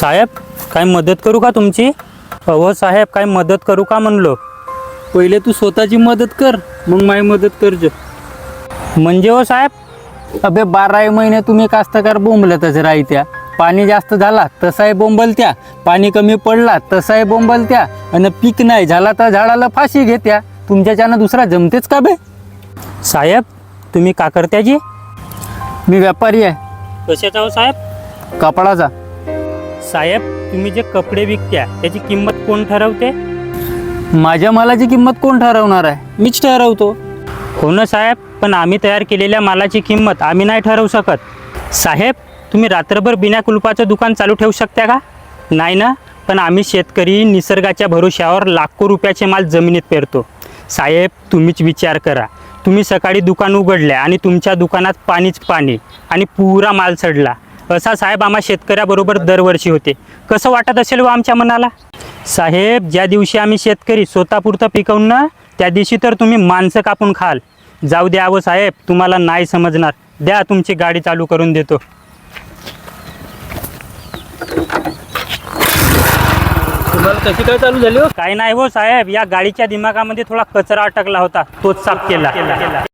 साहेब काय मदत करू का तुमची? अहो साहेब काय मदत करू का म्हणलो. पहिले तू स्वतःची मदत कर, मग माझी मदत करजो. म्हणजे हो साहेब? अबे 12 महिने तुम्ही कास्तकार बोंबलतच राहत्या. पाणी जास्त झाला तसाही बोंबलत्या, पाणी कमी पडला तसाही बोंबलत्या, आणि पीक नाही झाला तर झाडाला फाशी घेत्या. तुमच्याच्यानं दुसरा जमतेच का बे? साहेब तुम्ही का करत्याजी? मी व्यापारी आहे, कशाचा हो साहेब? कपडाचा. साहेब तुम्ही जे कपडे विकत्या त्याची किंमत कोण ठरवते? माझ्या मालाची किंमत कोण ठरवणार आहे? मीच ठरवतो. हो ना साहेब, पण आम्ही तयार केलेल्या मालाची किंमत आम्ही नाही ठरवू शकत. साहेब तुम्ही रात्रभर बिना कुलपाचं दुकान चालू ठेवू शकता का? नाही ना, पण आम्ही शेतकरी निसर्गाच्या भरोश्यावर लाखो रुपयाचे माल जमिनीत पेरतो. साहेब तुम्हीच विचार करा, तुम्ही सकाळी दुकान उघडल्या आणि तुमच्या दुकानात पाणीच पाणी आणि पुरा माल सडला. असा साहेब आम्हा शेतकऱ्याबरोबर दरवर्षी होते. कसं वाटत असेल व आमच्या मनाला? साहेब ज्या दिवशी आम्ही शेतकरी स्वतःपुरतं पिकवून ना, त्या दिवशी तर तुम्ही माणसं कापून खाल. जाऊ द्यावं साहेब, तुम्हाला नाही समजणार. द्या तुमची गाडी चालू करून देतो. तुम्हाला कशी काय चालू झाली हो? काही नाही हो साहेब, या गाडीच्या दिमागामध्ये थोडा कचरा अटकला होता, तोच साफ केला.